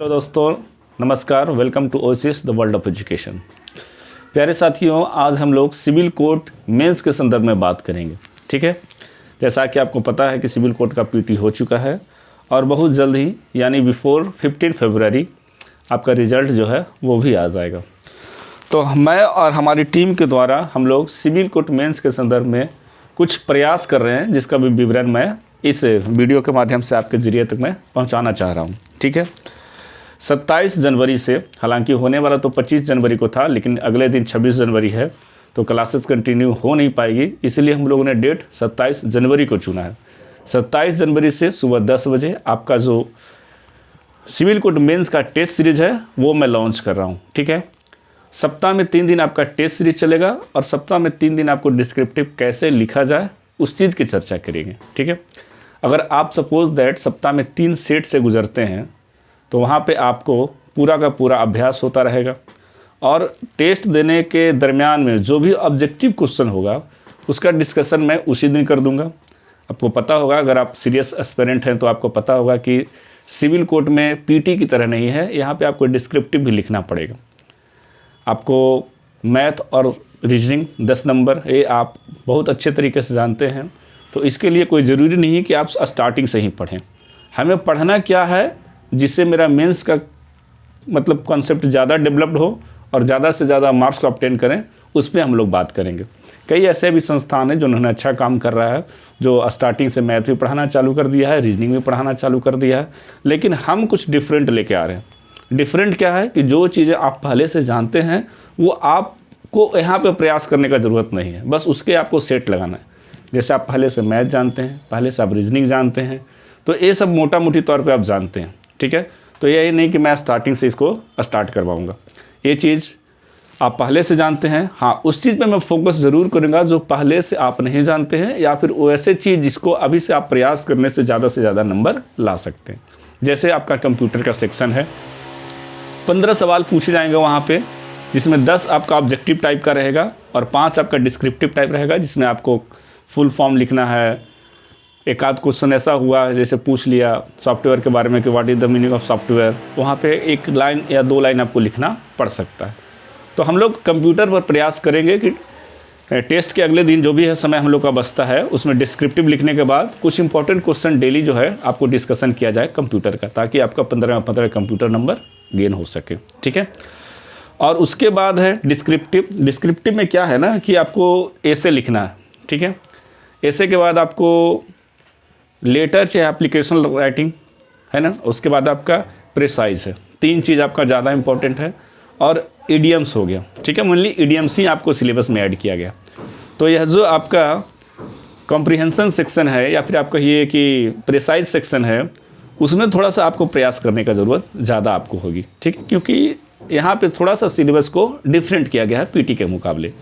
Hello दोस्तों, नमस्कार। Welcome to Oasis the world of education. प्यारे साथियों, आज हम लोग सिविल कोड मेंस के संदर्भ में बात करेंगे। ठीक है, जैसा कि आपको पता है कि सिविल कोड का पीटी हो चुका है और बहुत जल्द ही यानी बिफोर 15 फरवरी आपका रिज़ल्ट जो है वो भी आ जाएगा। तो मैं और हमारी टीम के द्वारा हम लोग सिविल कोड मेंस के संदर्भ में कुछ प्रयास कर रहे हैं, जिसका भी विवरण मैं इस वीडियो के माध्यम से आपके ज़रिए तक मैं पहुँचाना चाह रहा हूँ। ठीक है, 27 जनवरी से, हालांकि होने वाला तो 25 जनवरी को था, लेकिन अगले दिन 26 जनवरी है तो क्लासेस कंटिन्यू हो नहीं पाएगी, इसलिए हम लोगों ने डेट 27 जनवरी को चुना है। 27 जनवरी से सुबह 10 बजे आपका जो सिविल कोड मेंस का टेस्ट सीरीज है वो मैं लॉन्च कर रहा हूँ। ठीक है, सप्ताह में 3 दिन आपका टेस्ट सीरीज चलेगा और सप्ताह में 3 दिन आपको डिस्क्रिप्टिव कैसे लिखा जाए उस चीज़ की चर्चा करेंगे। ठीक है, अगर आप सपोज दैट सप्ताह में 3 सेट से गुजरते हैं तो वहाँ पे आपको पूरा का पूरा अभ्यास होता रहेगा और टेस्ट देने के दरमियान में जो भी ऑब्जेक्टिव क्वेश्चन होगा उसका डिस्कशन मैं उसी दिन कर दूंगा। आपको पता होगा, अगर आप सीरियस एस्पिरेंट हैं तो आपको पता होगा कि सिविल कोड में पीटी की तरह नहीं है, यहाँ पे आपको डिस्क्रिप्टिव भी लिखना पड़ेगा। आपको मैथ और रीजनिंग 10 नंबर ये आप बहुत अच्छे तरीके से जानते हैं, तो इसके लिए कोई ज़रूरी नहीं है कि आप स्टार्टिंग से ही पढ़ें। हमें पढ़ना क्या है जिससे मेरा मेंस का मतलब कॉन्सेप्ट ज़्यादा डेवलप्ड हो और ज़्यादा से ज़्यादा मार्क्स को ऑब्टेन करें, उस पर हम लोग बात करेंगे। कई ऐसे भी संस्थान हैं जो उन्होंने अच्छा काम कर रहा है, जो स्टार्टिंग से मैथ भी पढ़ाना चालू कर दिया है, रीजनिंग भी पढ़ाना चालू कर दिया है, लेकिन हम कुछ डिफरेंट लेके आ रहे हैं। डिफरेंट क्या है कि जो चीज़ें आप पहले से जानते हैं वो आपको यहाँ पर प्रयास करने का ज़रूरत नहीं है, बस उसके आपको सेट लगाना है। जैसे आप पहले से मैथ जानते हैं, पहले से आप रीजनिंग जानते हैं, तो ये सब मोटा मोटी तौर पर आप जानते हैं। ठीक है, तो यही नहीं कि मैं स्टार्टिंग से इसको स्टार्ट करवाऊंगा, ये चीज़ आप पहले से जानते हैं। हाँ, उस चीज़ पे मैं फोकस ज़रूर करूंगा जो पहले से आप नहीं जानते हैं, या फिर वो ऐसे चीज़ जिसको अभी से आप प्रयास करने से ज़्यादा नंबर ला सकते हैं। जैसे आपका कंप्यूटर का सेक्शन है, 15 सवाल पूछे जाएंगे वहाँ पर, जिसमें 10 आपका ऑब्जेक्टिव टाइप का रहेगा और 5 आपका डिस्क्रिप्टिव टाइप रहेगा, जिसमें आपको फुल फॉर्म लिखना है। एक आध क्वेश्चन ऐसा हुआ है जैसे पूछ लिया सॉफ्टवेयर के बारे में कि what is the meaning of software, वहाँ पे 1 लाइन या 2 लाइन आपको लिखना पड़ सकता है। तो हम लोग कंप्यूटर पर प्रयास करेंगे कि टेस्ट के अगले दिन जो भी है समय हम लोग का बचता है उसमें डिस्क्रिप्टिव लिखने के बाद कुछ इंपॉर्टेंट क्वेश्चन डेली जो है आपको डिस्कशन किया जाए कंप्यूटर का, ताकि आपका 15 कंप्यूटर नंबर गेन हो सके। ठीक है, और उसके बाद है डिस्क्रिप्टिव। डिस्क्रिप्टिव में क्या है ना कि आपको ऐसे लिखना है। ठीक है, ऐसे के बाद आपको लेटर चाहे एप्लीकेशन राइटिंग है ना, उसके बाद आपका प्रिसाइज है। 3 चीज़ आपका ज़्यादा इंपॉर्टेंट है, और इडियम्स हो गया। ठीक है, मेनली इडियम्स ही आपको सिलेबस में ऐड किया गया। तो यह जो आपका कॉम्प्रिहेंशन सेक्शन है या फिर आपका ये कि प्रिसाइज सेक्शन है, उसमें थोड़ा सा आपको प्रयास करने का ज़रूरत ज़्यादा आपको होगी। ठीक है, क्योंकि यहाँ पे थोड़ा सा सिलेबस को डिफरेंट किया गया है पीटी के मुकाबले।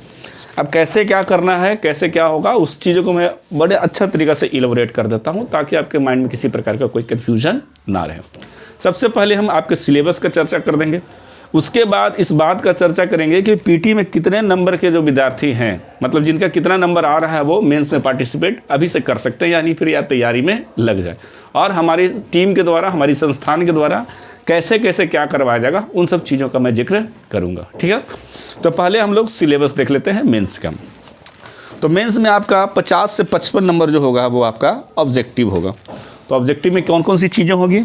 अब कैसे क्या करना है, कैसे क्या होगा, उस चीज़ों को मैं बड़े अच्छा तरीक़ा से इलेबोरेट कर देता हूँ, ताकि आपके माइंड में किसी प्रकार का कोई कन्फ्यूजन ना रहे। सबसे पहले हम आपके सिलेबस का चर्चा कर देंगे, उसके बाद इस बात का चर्चा करेंगे कि पीटी में कितने नंबर के जो विद्यार्थी हैं, मतलब जिनका कितना नंबर आ रहा है, वो मेंस में पार्टिसिपेट अभी से कर सकते हैं, यानी फिर या तैयारी में लग जाए। और हमारी टीम के द्वारा, हमारी संस्थान के द्वारा कैसे कैसे क्या करवाया जाएगा, उन सब चीज़ों का मैं जिक्र करूँगा। ठीक है, तो पहले हम लोग सिलेबस देख लेते हैं मेंस का। तो मेंस में आपका 50 से 55 नंबर जो होगा वो आपका ऑब्जेक्टिव होगा। तो ऑब्जेक्टिव में कौन कौन सी चीज़ें होगी?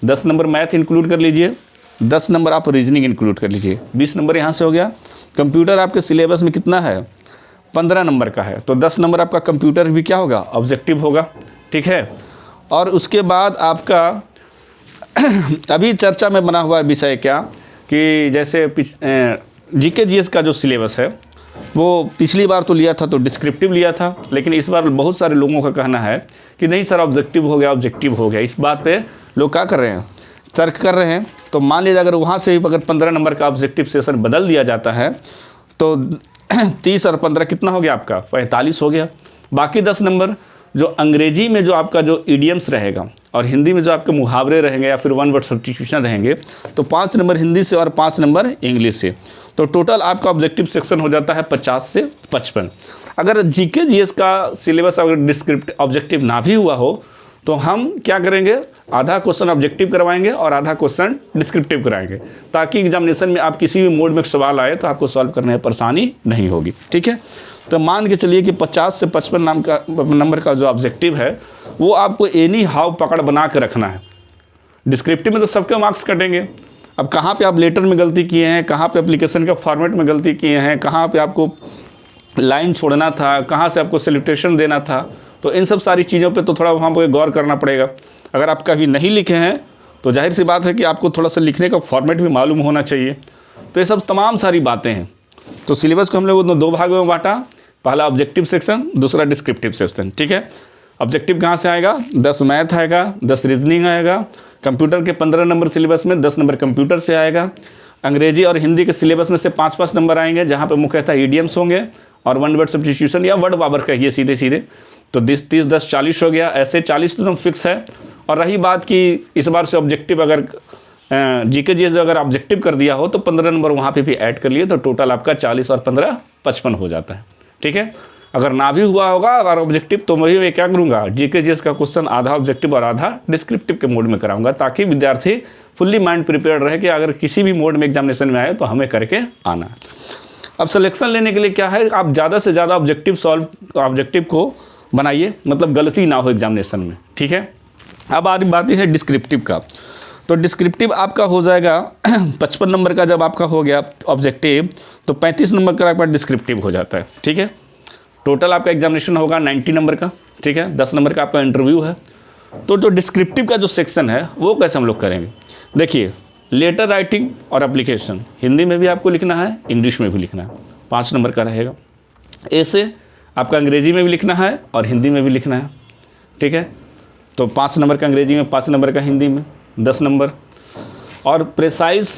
10 नंबर मैथ इंक्लूड कर लीजिए, 10 नंबर आप रीजनिंग इंक्लूड कर लीजिए, 20 नंबर यहाँ से हो गया। कंप्यूटर आपके सिलेबस में कितना है? 15 नंबर का है, तो 10 नंबर आपका कंप्यूटर भी क्या होगा? ऑब्जेक्टिव होगा। ठीक है, और उसके बाद आपका अभी चर्चा में बना हुआ विषय क्या कि जैसे जीके जीएस का जो सिलेबस है वो पिछली बार तो लिया था तो डिस्क्रिप्टिव लिया था, लेकिन इस बार बहुत सारे लोगों का कहना है कि नहीं सर ऑब्जेक्टिव हो गया, ऑब्जेक्टिव हो गया। इस बात पे लोग क्या कर रहे हैं, तर्क कर रहे हैं। तो मान लीजिए अगर वहाँ से अगर 15 नंबर का ऑब्जेक्टिव सेशन बदल दिया जाता है तो 30 और 15 कितना हो गया आपका? 45 हो गया। बाकी 10 नंबर जो अंग्रेजी में जो आपका जो इडियम्स रहेगा और हिंदी में जो आपके मुहावरे रहेंगे या फिर 1 वर्ड सब्स्टिट्यूशन रहेंगे, तो 5 नंबर हिंदी से और 5 नंबर इंग्लिश से, तो टोटल आपका ऑब्जेक्टिव सेक्शन हो जाता है 50 से 55। अगर जीके जीएस का सिलेबस अगर डिस्क्रिप्टिव ऑब्जेक्टिव ना भी हुआ हो तो हम क्या करेंगे, आधा क्वेश्चन ऑब्जेक्टिव करवाएंगे और आधा क्वेश्चन डिस्क्रिप्टिव कराएंगे, ताकि एग्जामिनेशन में आप किसी भी मोड में सवाल आए तो आपको सॉल्व करने में परेशानी नहीं होगी। ठीक है, तो मान के चलिए कि 50 से 55 नंबर का जो ऑब्जेक्टिव है वो आपको एनी हाउ पकड़ बना के रखना है। डिस्क्रिप्टिव में तो सबके मार्क्स कटेंगे। अब कहाँ पे आप लेटर में गलती किए हैं, कहाँ पे एप्लीकेशन का फॉर्मेट में गलती किए हैं, कहाँ पे आपको लाइन छोड़ना था, कहाँ से आपको सैल्यूटेशन देना था, तो इन सब सारी चीज़ों पे तो थोड़ा वहाँ पर गौर करना पड़ेगा। अगर आप कभी नहीं लिखे हैं तो जाहिर सी बात है कि आपको थोड़ा सा लिखने का फॉर्मेट भी मालूम होना चाहिए। तो ये सब तमाम सारी बातें हैं। तो सिलेबस को हम लोग 2 भागों में बांटा, पहला ऑब्जेक्टिव सेक्शन, दूसरा डिस्क्रिप्टिव सेक्शन। ठीक है, ऑब्जेक्टिव कहाँ से आएगा, 10 मैथ आएगा, 10 रीजनिंग आएगा, कंप्यूटर के 15 नंबर सिलेबस में 10 नंबर कंप्यूटर से आएगा, अंग्रेजी और हिंदी के सिलेबस में से 5-5 नंबर आएंगे, जहाँ पे मुख्यतः ईडियम्स होंगे और वन वर्ड सब्स्टिट्यूशन या वर्ड पावर कहिए सीधे सीधे। तो 30, 10, 40 हो गया, ऐसे 40 तो फिक्स है। और रही बात कि इस बार से ऑब्जेक्टिव अगर जीके जीएस अगर ऑब्जेक्टिव कर दिया हो तो 15 नंबर वहाँ पे भी ऐड कर लिए, तो टोटल आपका 40 और 15 55 हो जाता है। ठीक है, अगर ना भी हुआ होगा अगर ऑब्जेक्टिव तो वही मैं क्या करूँगा, जीके जीएस का क्वेश्चन आधा ऑब्जेक्टिव और आधा डिस्क्रिप्टिव के मोड में कराऊंगा, ताकि विद्यार्थी फुल्ली माइंड प्रिपेयर्ड रहे कि अगर किसी भी मोड में एग्जामिनेशन में आए तो हमें करके आना है। अब सिलेक्शन लेने के लिए क्या है, आप ज़्यादा से ज़्यादा ऑब्जेक्टिव को बनाइए, मतलब गलती ना हो एग्जामिनेशन में। ठीक है, अब आगे बात है डिस्क्रिप्टिव का। तो डिस्क्रिप्टिव आपका हो जाएगा 55 नंबर का जब आपका हो गया ऑब्जेक्टिव, तो 35 नंबर का आपका डिस्क्रिप्टिव हो जाता है। ठीक है, टोटल आपका एग्जामिनेशन होगा 90 नंबर का। ठीक है, 10 नंबर का आपका इंटरव्यू है। तो जो डिस्क्रिप्टिव का जो सेक्शन है वो कैसे हम लोग करेंगे, देखिए, लेटर राइटिंग और एप्लीकेशन हिंदी में भी आपको लिखना है, इंग्लिश में भी लिखना है, 5 नंबर का रहेगा। ऐसे आपका अंग्रेजी में भी लिखना है और हिंदी में भी लिखना है। ठीक है, तो 5 नंबर का अंग्रेजी में, 5 नंबर का हिंदी में, 10 नंबर। और प्रेसाइज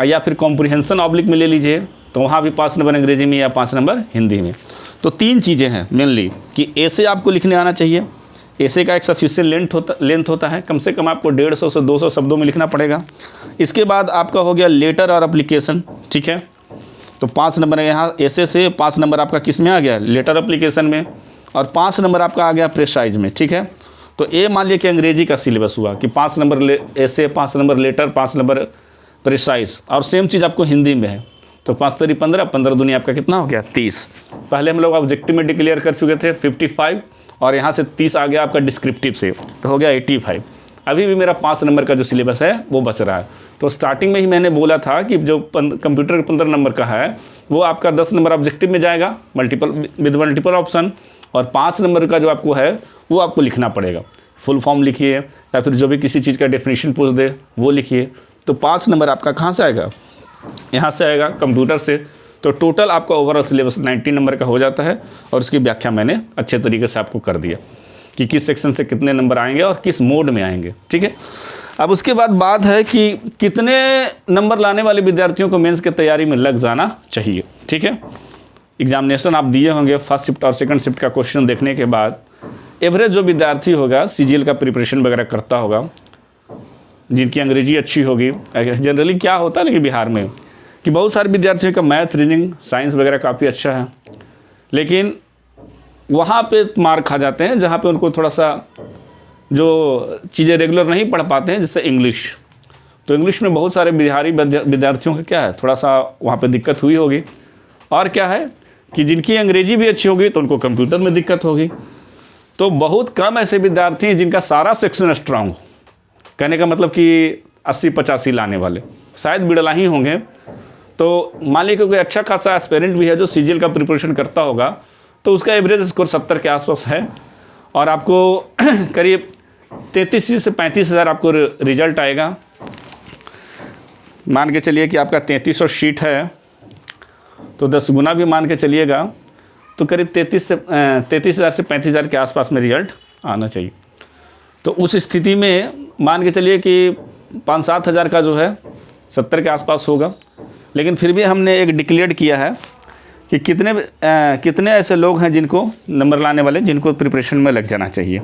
या फिर कॉम्प्रिहेंशन ऑब्लिक में ले लीजिए, तो वहाँ भी 5 नंबर अंग्रेजी में या 5 नंबर हिंदी में। तो 3 चीज़ें हैं मेनली कि ऐसे आपको लिखने आना चाहिए। ऐसे का एक सफिशिएंट लेंथ होता है, कम से कम आपको 150 से 200 शब्दों में लिखना पड़ेगा। इसके बाद आपका हो गया लेटर और एप्लीकेशन। ठीक है, तो 5 नंबर यहाँ ऐसे से 5 नंबर आपका किस में आ गया, लेटर एप्लीकेशन में, और 5 नंबर आपका आ गया प्रेसाइज में। ठीक है, तो ये मान लिया कि अंग्रेजी का सिलेबस हुआ कि 5 नंबर ऐसे, 5 नंबर लेटर, 5 नंबर प्रेसाइज, और सेम चीज़ आपको हिंदी में है। तो 5 3 15, 15 दूनी आपका कितना हो गया, 30। पहले हम लोग ऑब्जेक्टिव में डिक्लेयर कर चुके थे 55, और यहाँ से 30 आ गया आपका डिस्क्रिप्टिव से, तो हो गया 85। अभी भी मेरा 5 नंबर का जो सिलेबस है वो बच रहा है। तो स्टार्टिंग में ही मैंने बोला था कि जो कंप्यूटर 15 नंबर का है वो आपका 10 नंबर ऑब्जेक्टिव में जाएगा, मल्टीपल ऑप्शन, और 5 नंबर का जो आपको है वो आपको लिखना पड़ेगा। फुल फॉर्म लिखिए या फिर जो भी किसी चीज़ का डेफिनेशन पूछ दे वो लिखिए। तो 5 नंबर आपका कहाँ से आएगा, यहाँ से आएगा, कंप्यूटर से। तो टोटल आपका ओवरऑल सिलेबस 90 नंबर का हो जाता है, और उसकी व्याख्या मैंने अच्छे तरीके से आपको कर दिया कि किस सेक्शन से कितने नंबर आएंगे और किस मोड में आएंगे। ठीक है, अब उसके बाद बात है कि कितने नंबर लाने वाले विद्यार्थियों को मेंस की तैयारी में लग जाना चाहिए। ठीक है, एग्जामिनेशन आप दिए होंगे, फर्स्ट शिफ्ट और सेकंड शिफ्ट का क्वेश्चन देखने के बाद एवरेज जो विद्यार्थी होगा सीजीएल का प्रिपरेशन वगैरह करता होगा, जिनकी अंग्रेजी अच्छी होगी। जनरली क्या होता है ना कि बिहार में कि बहुत सारे विद्यार्थियों का मैथ, रीजनिंग, साइंस वगैरह काफ़ी अच्छा है, लेकिन वहाँ पे मार खा जाते हैं जहाँ पे उनको थोड़ा सा जो चीज़ें रेगुलर नहीं पढ़ पाते हैं, जैसे इंग्लिश। तो इंग्लिश में बहुत सारे बिहारी विद्यार्थियों का क्या है, थोड़ा सा वहाँ पे दिक्कत हुई होगी। और क्या है कि जिनकी अंग्रेजी भी अच्छी होगी तो उनको कंप्यूटर में दिक्कत होगी। तो बहुत कम ऐसे विद्यार्थी हैं जिनका सारा सेक्शन स्ट्रांग हो, कहने का मतलब कि 80-85 लाने वाले शायद बिड़ला ही होंगे। तो मान लीजिए कोई अच्छा खासा एस्पिरेंट भी है जो सीजीएल का प्रिपरेशन करता होगा, तो उसका एवरेज स्कोर 70 के आसपास है, और आपको करीब 33 से 35 हज़ार आपको रिजल्ट आएगा। मान के चलिए कि आपका 3300 शीट है, तो 10 गुना भी मान के चलिएगा, तो करीब 33,000 से 35,000 के आसपास में रिजल्ट आना चाहिए। तो उस स्थिति में मान के चलिए कि 5-7 हज़ार का जो है 70 के आसपास होगा। लेकिन फिर भी हमने एक डिक्लेयर किया है कि कितने ऐसे लोग हैं जिनको नंबर लाने वाले, जिनको प्रिपरेशन में लग जाना चाहिए।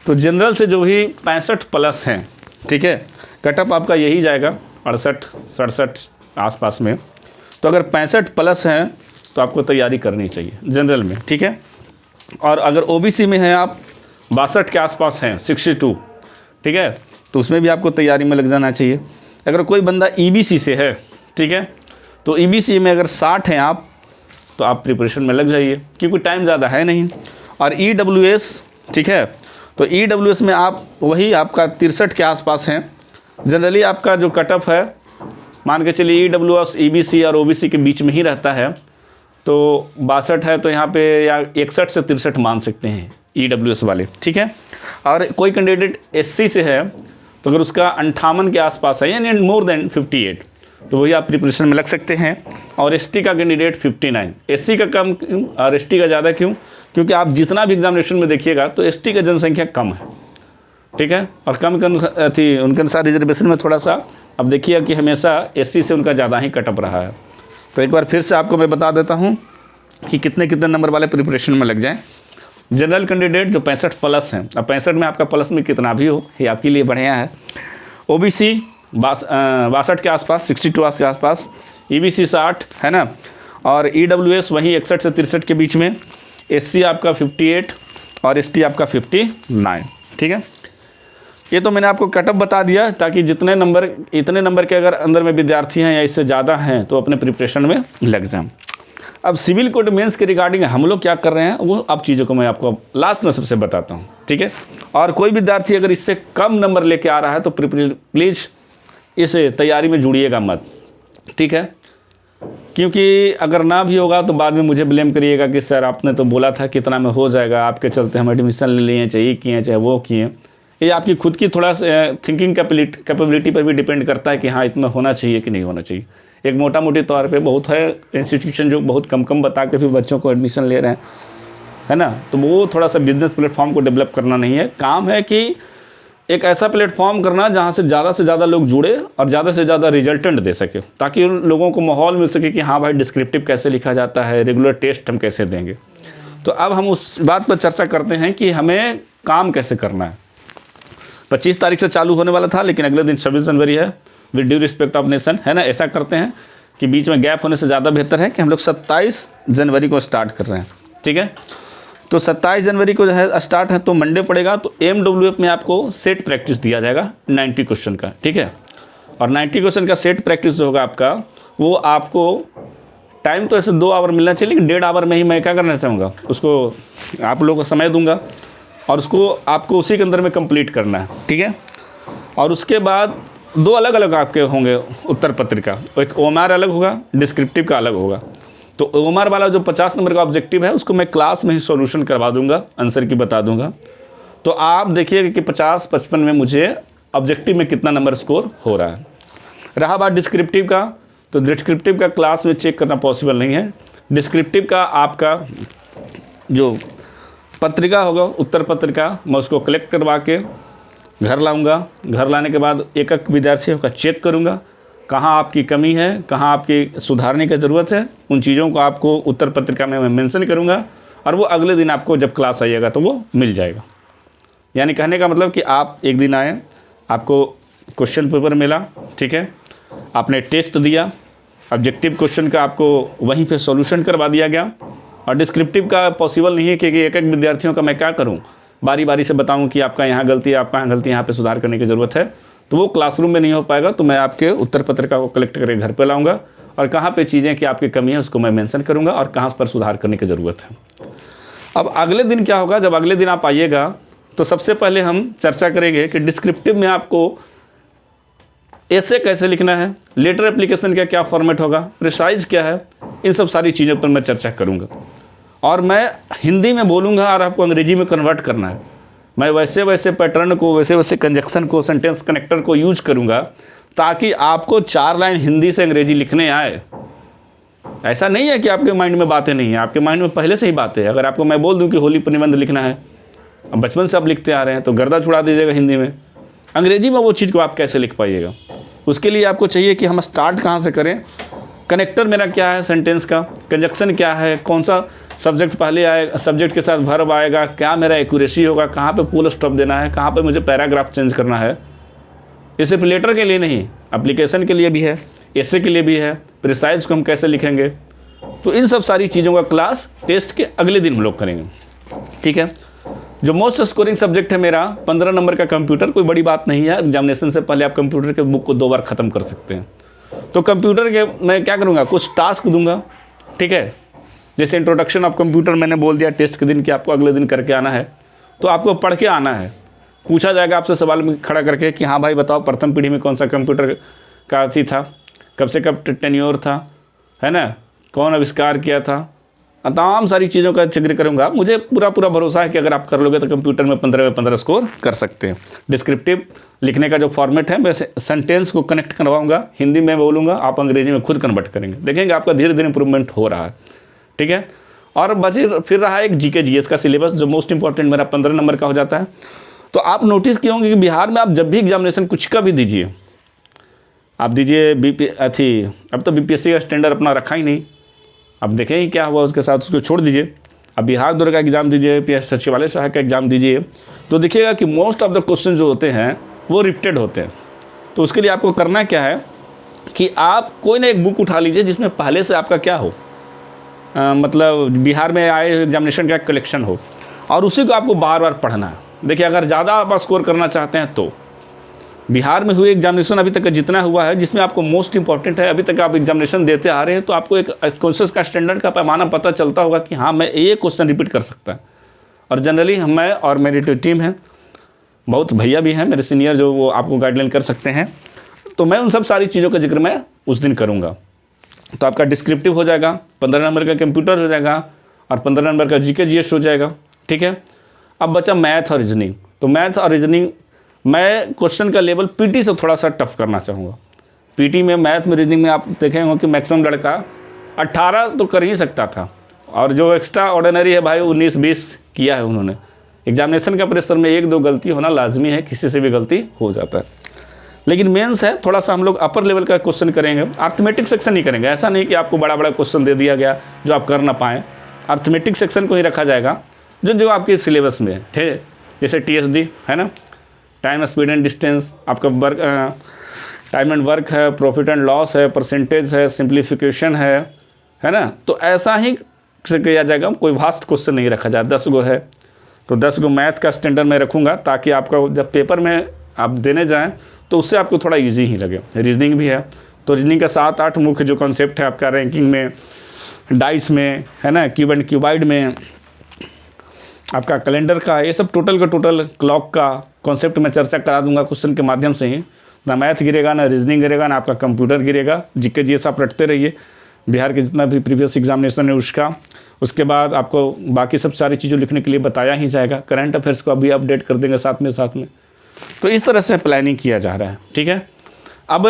तो जनरल से जो भी 65 प्लस हैं, ठीक है, कटअप आपका यही जाएगा 68-67 आसपास में। तो अगर 65 प्लस हैं तो आपको तैयारी करनी चाहिए जनरल में। ठीक है, और अगर ओबीसी में हैं आप 62 के आसपास हैं, 62, ठीक है, तो उसमें भी आपको तैयारी में लग जाना चाहिए। अगर कोई बंदा EBC से है, ठीक है, तो EBC में अगर 60 हैं आप, तो आप प्रिपरेशन में लग जाइए, क्योंकि टाइम ज़्यादा है नहीं। और EWS, ठीक है, तो EWS में आप वही आपका 63 के आसपास हैं। जनरली आपका जो कट ऑफ है, मान के चलिए EWS EBC और OBC के बीच में ही रहता है, तो 62 है, तो यहाँ पे या 61 से 63 मान सकते हैं EWS वाले, ठीक है। और कोई कैंडिडेट SC से है, तो अगर उसका 58 के आसपास है, यानी मोर देन 58, तो वही आप प्रिपरेशन में लग सकते हैं। और ST का कैंडिडेट 59, SC का कम क्यों और ST का ज़्यादा क्यों? क्योंकि आप जितना भी एग्जामिनेशन में देखिएगा तो ST का जनसंख्या कम है, ठीक है, और कम थी उनके अनुसार रिजर्वेशन में थोड़ा सा, अब देखिए कि हमेशा SC से उनका ज़्यादा ही कटअप रहा है। तो एक बार फिर से आपको मैं बता देता हूँ कि कितने कितने नंबर वाले प्रिपरेशन में लग जाएं। जनरल कैंडिडेट जो 65 प्लस हैं, अब 65 में आपका प्लस में कितना भी हो, ये आपके लिए बढ़िया है। OBC 62 के आसपास, 62 के आसपास, EBC 60 है ना, और EWS वहीं 61 से 63 के बीच में, SC आपका 58 और ST आपका 59, ठीक है। ये तो मैंने आपको कटअप बता दिया, ताकि जितने नंबर, इतने नंबर के अगर अंदर में विद्यार्थी हैं या इससे ज़्यादा हैं तो अपने प्रिपरेशन में लग जाएं। अब सिविल कोड मेंस के रिगार्डिंग हम लोग क्या कर रहे हैं, वो अब चीज़ों को मैं आपको लास्ट में सबसे बताता हूँ, ठीक है। और कोई विद्यार्थी अगर इससे कम नंबर लेके आ रहा है तो प्लीज़ इस तैयारी में जुड़िएगा मत, ठीक है, क्योंकि अगर ना भी होगा तो बाद में मुझे ब्लेम करिएगा कि सर आपने तो बोला था कितना में हो जाएगा, आपके चलते हम एडमिशन ले लिए, चाहे किए चाहे वो किए। ये आपकी खुद की थोड़ा थिंकिंग कैपेबिलिटी पर भी डिपेंड करता है कि हाँ इतना होना चाहिए कि नहीं होना चाहिए। एक मोटा मोटी तौर पे बहुत है इंस्टीट्यूशन जो बहुत कम बता के भी बच्चों को एडमिशन ले रहे हैं, है ना, तो वो थोड़ा सा बिजनेस प्लेटफॉर्म को डेवलप करना नहीं है, काम है कि एक ऐसा प्लेटफॉर्म करना जहाँ से ज़्यादा लोग जुड़े और ज़्यादा से ज़्यादा रिजल्टेंट दे सके, ताकि उन लोगों को माहौल मिल सके कि हाँ भाई डिस्क्रिप्टिव कैसे लिखा जाता है, रेगुलर टेस्ट हम कैसे देंगे। तो अब हम उस बात पर चर्चा करते हैं कि हमें काम कैसे करना है। 25 तारीख से चालू होने वाला था, लेकिन अगले दिन 26 जनवरी है, with due respect of nation, है ना। ऐसा करते हैं कि बीच में गैप होने से ज़्यादा बेहतर है कि हम लोग 27 जनवरी को स्टार्ट कर रहे हैं, ठीक है। तो 27 जनवरी को जो है स्टार्ट है, तो मंडे पड़ेगा, तो MWF में आपको सेट प्रैक्टिस दिया जाएगा 90 क्वेश्चन का, ठीक है। और 90 क्वेश्चन का सेट प्रैक्टिस जो होगा आपका, वो आपको टाइम तो ऐसे 2 आवर मिलना चाहिए, लेकिन 1.5 आवर में ही मैं क्या करना चाहूँगा, उसको आप लोगों को समय दूंगा और उसको आपको उसी के अंदर में कंप्लीट करना है, ठीक है। और उसके बाद 2 अलग अलग आपके होंगे उत्तर पत्रिका, एक OMR अलग होगा, डिस्क्रिप्टिव का अलग होगा। तो OMR वाला जो 50 नंबर का ऑब्जेक्टिव है उसको मैं क्लास में ही सॉल्यूशन करवा दूंगा, आंसर की बता दूंगा। तो आप देखिएगा कि 50-55 में मुझे ऑब्जेक्टिव में कितना नंबर स्कोर हो रहा है। रहा बात डिस्क्रिप्टिव का, तो डिस्क्रिप्टिव का क्लास में चेक करना पॉसिबल नहीं है। डिस्क्रिप्टिव का आपका जो पत्रिका होगा, उत्तर पत्रिका, मैं उसको कलेक्ट करवा के घर लाऊंगा। घर लाने के बाद एक एक विद्यार्थियों का चेक करूंगा, कहाँ आपकी कमी है, कहाँ आपकी सुधारने की ज़रूरत है, उन चीज़ों को आपको उत्तर पत्रिका में मैं मेंशन करूंगा, और वो अगले दिन आपको जब क्लास आइएगा तो वो मिल जाएगा। यानी कहने का मतलब कि आप एक दिन आए, आपको क्वेश्चन पेपर मिला, ठीक है, आपने टेस्ट दिया, ऑब्जेक्टिव क्वेश्चन का आपको वहीं पे सॉल्यूशन करवा दिया गया। और डिस्क्रिप्टिव का पॉसिबल नहीं है कि एक एक विद्यार्थियों का मैं क्या करूं, बारी बारी से बताऊं कि आपका यहाँ गलती है, आपका यहाँ गलती है, यहाँ पे सुधार करने की ज़रूरत है, तो वो क्लासरूम में नहीं हो पाएगा। तो मैं आपके उत्तर पत्रिका को कलेक्ट करके घर पे लाऊंगा, और कहाँ पे चीज़ें कि आपकी कमी है उसको मैं मेंशन करूँगा, और कहाँ पर सुधार करने की ज़रूरत है। अब अगले दिन क्या होगा, जब अगले दिन आप आइएगा तो सबसे पहले हम चर्चा करेंगे कि डिस्क्रिप्टिव में आपको ऐसे कैसे लिखना है, लेटर एप्लीकेशन का क्या फॉर्मेट होगा, प्रिसाइज क्या है, इन सब सारी चीज़ों पर मैं चर्चा करूँगा। और मैं हिंदी में बोलूँगा और आपको अंग्रेजी में कन्वर्ट करना है। मैं वैसे वैसे पैटर्न को, वैसे वैसे कंजक्शन को, सेंटेंस कनेक्टर को यूज करूँगा, ताकि आपको 4 लाइन हिंदी से अंग्रेजी लिखने आए। ऐसा नहीं है कि आपके माइंड में बातें नहीं है, आपके माइंड में पहले से ही बातें है। अगर आपको मैं बोल दूँ कि होली पर निबंध लिखना है, अब बचपन से आप लिखते आ रहे हैं, तो गर्दा छुड़ा दीजिएगा हिंदी में। अंग्रेजी में वो चीज़ को आप कैसे लिख पाइएगा? उसके लिए आपको चाहिए कि हम स्टार्ट कहाँ से करें, कनेक्टर मेरा क्या है सेंटेंस का, कंजक्शन क्या है, कौन सा सब्जेक्ट पहले आएगा, सब्जेक्ट के साथ वर्ब आएगा, क्या मेरा एक्यूरेसी होगा, कहाँ पे फुल स्टॉप देना है, कहाँ पे मुझे पैराग्राफ चेंज करना है। ये सिर्फ लेटर के लिए नहीं, एप्लीकेशन के लिए भी है, एसे के लिए भी है, प्रिसाइज को हम कैसे लिखेंगे। तो इन सब सारी चीज़ों का क्लास टेस्ट के अगले दिन हम लोग करेंगे, ठीक है। जो मोस्ट स्कोरिंग सब्जेक्ट है मेरा 15 नंबर का कंप्यूटर, कोई बड़ी बात नहीं है। एग्जामिनेशन से पहले आप कंप्यूटर के बुक को 2 बार ख़त्म कर सकते हैं। तो कंप्यूटर के मैं क्या करूँगा, कुछ टास्क दूंगा, ठीक है। जैसे इंट्रोडक्शन ऑफ कंप्यूटर मैंने बोल दिया टेस्ट के दिन कि आपको अगले दिन करके आना है, तो आपको पढ़ के आना है। पूछा जाएगा आपसे सवाल में खड़ा करके कि हाँ भाई बताओ प्रथम पीढ़ी में कौन सा कंप्यूटर का अथी था, कब से कब टेन्योर था, है ना, कौन आविष्कार किया था, तमाम सारी चीज़ों का जिक्र करूँगा। मुझे पूरा भरोसा है कि अगर आप कर लोगे तो कंप्यूटर में 15 में 15 स्कोर कर सकते हैं। डिस्क्रिप्टिव लिखने का जो फॉर्मेट है, मैं सेंटेंस को कनेक्ट करवाऊँगा, हिंदी में बोलूँगा, आप अंग्रेजी में खुद कन्वर्ट करेंगे, देखेंगे आपका धीरे धीरे इंप्रूवमेंट हो रहा है, ठीक है। और फिर रहा एक जीके जीएस का सिलेबस, जो मोस्ट इंपॉर्टेंट मेरा 15 नंबर का हो जाता है। तो आप नोटिस किए होंगे कि बिहार में आप जब भी एग्जामिनेशन कुछ का भी दीजिए, आप दीजिए अब तो बीपीएससी का स्टैंडर्ड अपना रखा ही नहीं, अब देखें ही क्या हुआ उसके साथ, उसको छोड़ दीजिए। अब बिहार दौरे का एग्ज़ाम दीजिए, पीएस सचिवालय सहायक का एग्ज़ाम दीजिए, तो देखिएगा कि मोस्ट ऑफ द क्वेश्चन जो होते हैं वो रिपीटेड होते हैं। तो उसके लिए आपको करना क्या है कि आप कोई ना एक बुक उठा लीजिए जिसमें पहले से आपका क्या हो, मतलब बिहार में आए एग्जामिनेशन का कलेक्शन हो, और उसी को आपको बार बार पढ़ना है। देखिए अगर ज़्यादा आप स्कोर करना चाहते हैं तो बिहार में हुए एग्जामिनेशन अभी तक जितना हुआ है, जिसमें आपको मोस्ट इंपॉर्टेंट है, अभी तक आप एग्जामिनेशन देते आ रहे हैं, तो आपको एक क्वेश्चन का स्टैंडर्ड का पैमाना पता चलता होगा कि हाँ मैं ये क्वेश्चन रिपीट कर सकता है। और जनरली मैं और मेरी जो टीम है, बहुत भैया भी हैं मेरे सीनियर जो वो आपको गाइडलाइन कर सकते हैं, तो मैं उन सब सारी चीज़ों का जिक्र मैं उस दिन करूँगा। तो आपका डिस्क्रिप्टिव हो जाएगा, 15 नंबर का कंप्यूटर हो जाएगा, और 15 नंबर का जीके जीएस हो जाएगा, ठीक है। अब बचा मैथ और रीजनिंग। तो मैथ और रीजनिंग मैं क्वेश्चन का लेवल पीटी से थोड़ा सा टफ करना चाहूँगा। पीटी में मैथ में रीजनिंग में आप देखेंगे कि मैक्सिमम लड़का 18 तो कर ही सकता था, और जो एक्स्ट्रा ऑर्डिनरी है भाई 19-20 किया है उन्होंने। एग्जामिनेशन का प्रेशर में 1-2 गलती होना लाजमी है, किसी से भी गलती हो जाता है। लेकिन मेंस है थोड़ा सा हम लोग अपर लेवल का क्वेश्चन करेंगे, अर्थमेटिक सेक्शन नहीं करेंगे। ऐसा नहीं कि आपको बड़ा बड़ा क्वेश्चन दे दिया गया जो आप कर ना पाएँ, अर्थमेटिक सेक्शन को ही रखा जाएगा जो आपके सिलेबस में है, ठीक है। जैसे टीएसडी है ना, टाइम स्पीड एंड डिस्टेंस, आपका वर्क टाइम एंड वर्क है, प्रॉफिट एंड लॉस है, परसेंटेज है, सिंप्लीफिकेशन है ना। तो ऐसा ही से किया जाएगा, कोई वास्ट क्वेश्चन नहीं रखा जाए। 10 गो है तो 10 गो मैथ का स्टैंडर्ड में रखूँगा, ताकि आपका जब पेपर में आप देने जाएँ तो उससे आपको थोड़ा ईजी ही लगे। रीजनिंग भी है, तो रीजनिंग का 7-8 मुख्य जो कॉन्सेप्ट है आपका रैंकिंग में, डाइस में, है ना, क्यूब एंड क्यूबाइड में, आपका कैलेंडर का, ये सब टोटल का टोटल क्लॉक का कॉन्सेप्ट मैं चर्चा करा दूंगा क्वेश्चन के माध्यम से ही। ना मैथ गिरेगा, ना रीजनिंग गिरेगा, ना आपका कंप्यूटर गिरेगा। जीके जीएस आप रटते रहिए, बिहार के जितना भी प्रीवियस एग्जामिनेशन है उसका। उसके बाद आपको बाकी सब सारी चीज़ों लिखने के लिए बताया ही जाएगा। करंट अफेयर्स को अभी अपडेट कर देंगे साथ में। तो इस तरह से प्लानिंग किया जा रहा है, ठीक है। अब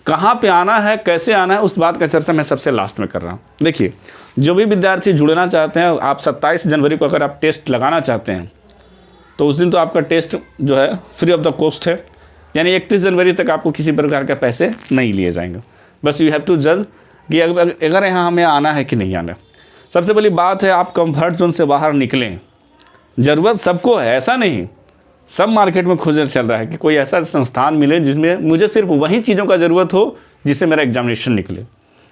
कहाँ पे आना है, कैसे आना है, उस बात का चर्चा मैं सबसे लास्ट में कर रहा हूँ। देखिए जो भी विद्यार्थी जुड़ना चाहते हैं, आप 27 जनवरी को अगर आप टेस्ट लगाना चाहते हैं तो उस दिन तो आपका टेस्ट जो है फ्री ऑफ द कॉस्ट है, यानी 31 जनवरी तक आपको किसी प्रकार के पैसे नहीं लिए जाएंगे। बस यू हैव टू जज कि अगर यहाँ हमें आना है कि नहीं आना। सबसे पहली बात है आप कंफर्ट जोन से बाहर निकलें। ज़रूरत सबको है, ऐसा नहीं सब मार्केट में खोज चल रहा है कि कोई ऐसा संस्थान मिले जिसमें मुझे सिर्फ वही चीज़ों का ज़रूरत हो जिससे मेरा एग्जामिनेशन निकले।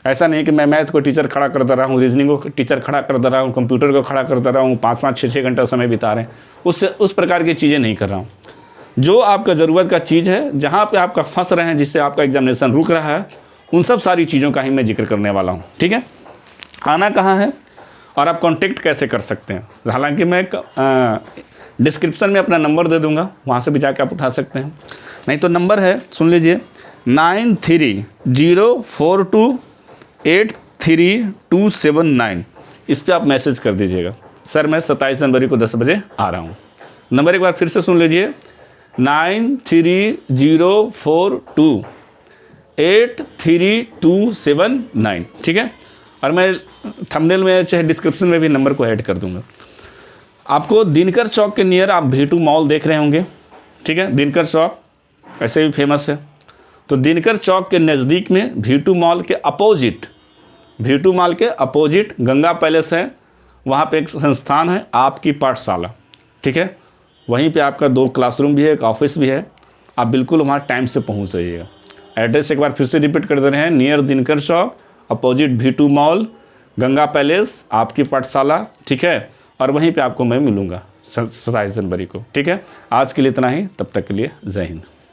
ऐसा नहीं कि मैं मैथ को टीचर खड़ा करता रहा हूँ, रीजनिंग को टीचर खड़ा करता रहा हूँ, कंप्यूटर को खड़ा करता रहा हूँ, 5-5, 6-6 घंटा समय बिता रहे हैं, उससे उस प्रकार की चीज़ें नहीं कर रहा हूँ। जो आपका ज़रूरत का चीज़ है, जहाँ पे आपका फंस रहे हैं, जिससे आपका एग्जामिनेशन रुक रहा है, उन सब सारी चीज़ों का ही मैं जिक्र करने वाला हूँ, ठीक है। आना कहाँ है और आप कॉन्टेक्ट कैसे कर सकते हैं, हालांकि मैं डिस्क्रिप्शन में अपना नंबर दे दूँगा, वहाँ से भी जाके आप उठा सकते हैं। नहीं तो नंबर है, सुन लीजिए, 9304283279। इस पर आप मैसेज कर दीजिएगा, सर मैं 27 जनवरी को 10 बजे आ रहा हूँ। नंबर एक बार फिर से सुन लीजिए, 9304283279, ठीक है। और मैं थंबनेल में चाहे डिस्क्रिप्शन में भी नंबर को ऐड कर दूंगा। आपको दिनकर चौक के नियर आप V2 मॉल देख रहे होंगे, ठीक है। दिनकर चौक ऐसे भी फेमस है, तो दिनकर चौक के नज़दीक में V2 मॉल के अपोजिट गंगा पैलेस है। वहाँ पे एक संस्थान है आपकी पाठशाला, ठीक है। वहीं पे आपका 2 क्लासरूम भी है, एक ऑफिस भी है। आप बिल्कुल वहाँ टाइम से पहुँच जाइएगा। एड्रेस एक बार फिर से रिपीट कर दे रहे हैं, near Dinkar Chowk, opposite V2 mall, Ganga palace, आपकी पाठशाला, ठीक है। और वहीं पे आपको मैं मिलूँगा 27 जनवरी को। ठीक है, आज के लिए इतना ही, तब तक के लिए जय हिंद।